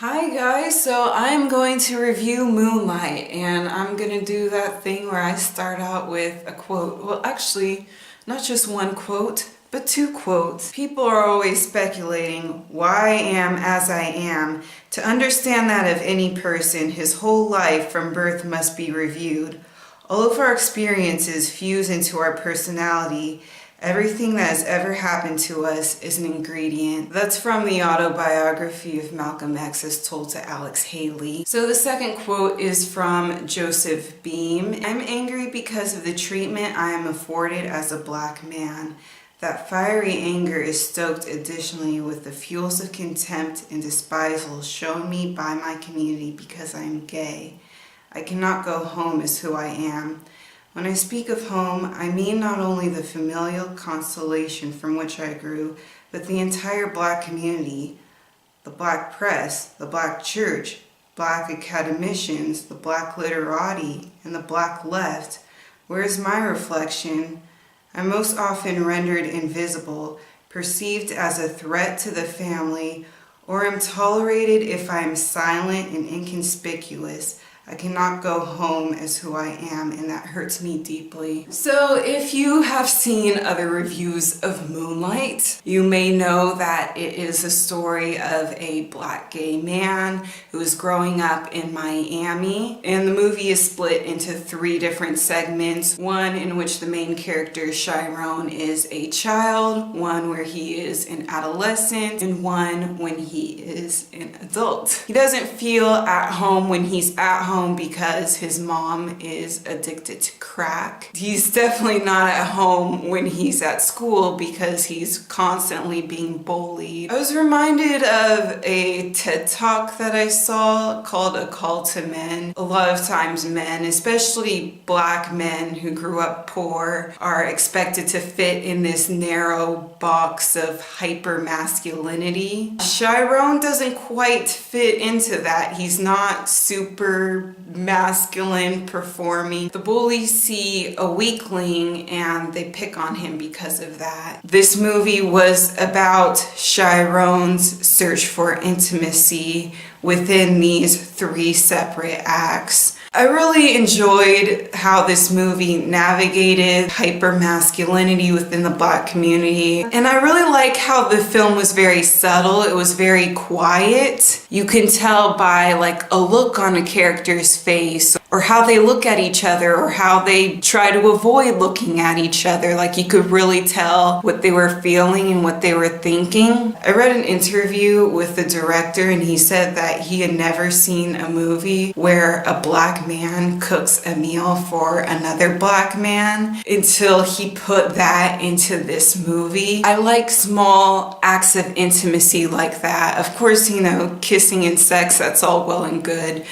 Hi guys, so I'm going to review Moonlight, and I'm gonna do that thing where I start out with a quote. Well, actually, not just one quote, but two quotes. People are always speculating why I am as I am. To understand that of any person, his whole life from birth must be reviewed. All of our experiences fuse into our personality. Everything that has ever happened to us is an ingredient. That's from the autobiography of Malcolm X as told to Alex Haley. So the second quote is from Joseph Beam. I'm angry because of the treatment I am afforded as a black man. That fiery anger is stoked additionally with the fuels of contempt and despisal shown me by my community because I am gay. I cannot go home as who I am. When I speak of home, I mean not only the familial constellation from which I grew, but the entire black community, the black press, the black church, black academicians, the black literati, and the black left. Where is my reflection? I'm most often rendered invisible, perceived as a threat to the family, or am tolerated if I am silent and inconspicuous. I cannot go home as who I am, and that hurts me deeply. So if you have seen other reviews of Moonlight, you may know that it is a story of a black gay man who is growing up in Miami. And the movie is split into three different segments. One in which the main character, Chiron, is a child, one where he is an adolescent, and one when he is an adult. He doesn't feel at home when he's at home because his mom is addicted to crack. He's definitely not at home when he's at school because he's constantly being bullied. I was reminded of a TED Talk that I saw called A Call to Men. A lot of times men, especially black men who grew up poor, are expected to fit in this narrow box of hypermasculinity. Chiron doesn't quite fit into that. He's not super masculine performing. The bullies see a weakling and they pick on him because of that. This movie was about Chiron's search for intimacy within these three separate acts. I really enjoyed how this movie navigated hypermasculinity within the black community. And I really like how the film was very subtle. It was very quiet. You can tell by like a look on a character's face, or how they look at each other, or how they try to avoid looking at each other. Like you could really tell what they were feeling and what they were thinking. I read an interview with the director and he said that he had never seen a movie where a black man cooks a meal for another black man until he put that into this movie. I like small acts of intimacy like that. Of course, kissing and sex, that's all well and good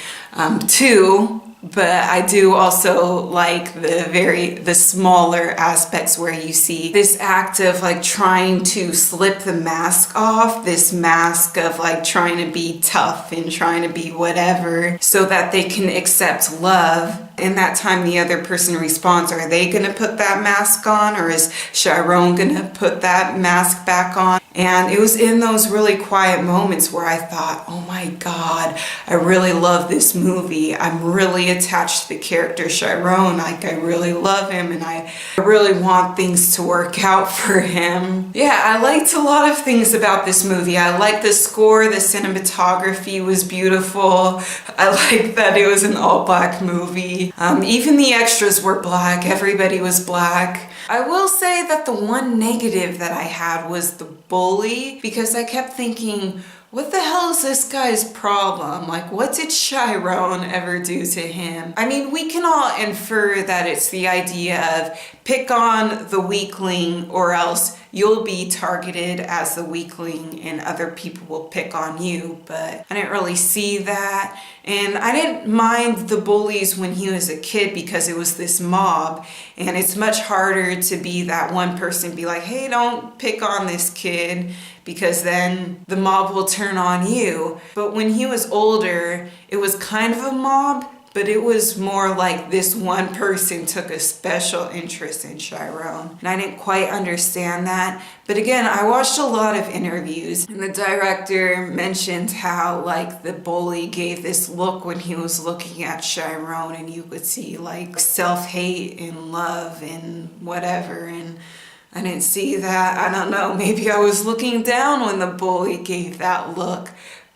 too. But I do also like the smaller aspects where you see this act of like trying to slip the mask off, this mask of like trying to be tough and trying to be whatever so that they can accept love. In that time the other person responds, are they gonna put that mask on, or is Chiron gonna put that mask back on? And it was in those really quiet moments where I thought, oh my God, I really love this movie. I'm really attached to the character Chiron. Like I really love him and I really want things to work out for him. Yeah, I liked a lot of things about this movie. I liked the score, the cinematography was beautiful. I liked that it was an all black movie. Even the extras were black, everybody was black. I will say that the one negative that I had was the bully, because I kept thinking, what the hell is this guy's problem? Like, what did Chiron ever do to him? I mean, we can all infer that it's the idea of pick on the weakling or else you'll be targeted as the weakling and other people will pick on you, but I didn't really see that. And I didn't mind the bullies when he was a kid because it was this mob, and it's much harder to be that one person, be like, hey, don't pick on this kid, because then the mob will turn on you. But when he was older, it was kind of a mob, but it was more like this one person took a special interest in Chiron. And I didn't quite understand that. But again, I watched a lot of interviews, and the director mentioned how like the bully gave this look when he was looking at Chiron, and you could see like self-hate and love and whatever. And I didn't see that. I don't know, maybe I was looking down when the bully gave that look.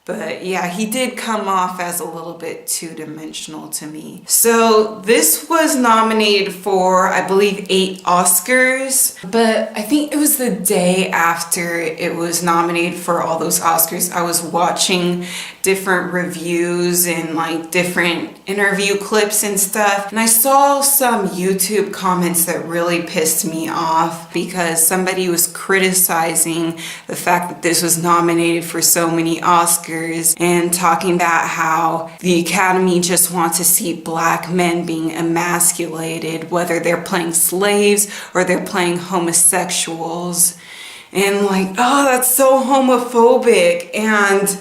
But yeah, he did come off as a little bit two-dimensional to me. So this was nominated for, I believe, 8 Oscars. But I think it was the day after it was nominated for all those Oscars, I was watching different reviews and like different interview clips and stuff. And I saw some YouTube comments that really pissed me off because somebody was criticizing the fact that this was nominated for so many Oscars and talking about how the Academy just wants to see black men being emasculated, whether they're playing slaves or they're playing homosexuals. And like, oh, that's so homophobic. And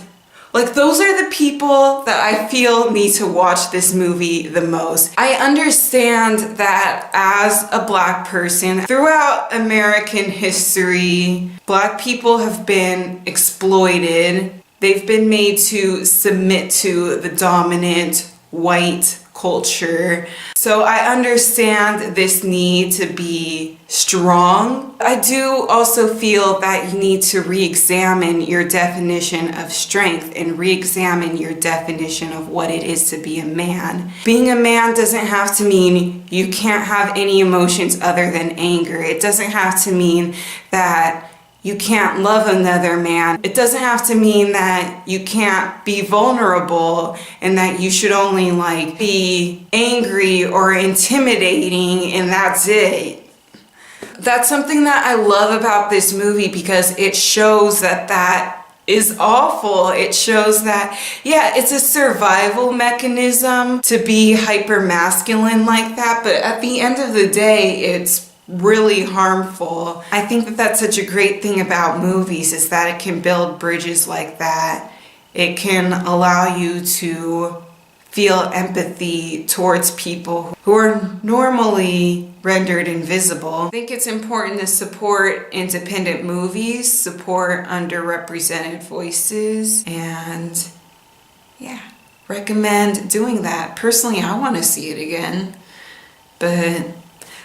like, those are the people that I feel need to watch this movie the most. I understand that as a black person, throughout American history, black people have been exploited. They've been made to submit to the dominant white culture. So I understand this need to be strong. I do also feel that you need to re-examine your definition of strength and re-examine your definition of what it is to be a man. Being a man doesn't have to mean you can't have any emotions other than anger. It doesn't have to mean that you can't love another man. It doesn't have to mean that you can't be vulnerable and that you should only like be angry or intimidating and that's it. That's something that I love about this movie because it shows that that is awful. It shows that, yeah, it's a survival mechanism to be hyper-masculine like that, but at the end of the day, it's really harmful. I think that that's such a great thing about movies is that it can build bridges like that. It can allow you to feel empathy towards people who are normally rendered invisible. I think it's important to support independent movies, support underrepresented voices, and yeah, recommend doing that. Personally, I want to see it again, but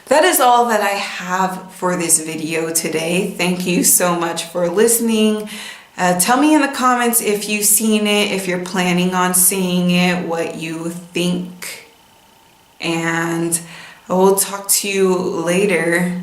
that is all that I have for this video today. Thank you so much for listening. Tell me in the comments if you've seen it, if you're planning on seeing it, what you think. And I will talk to you later.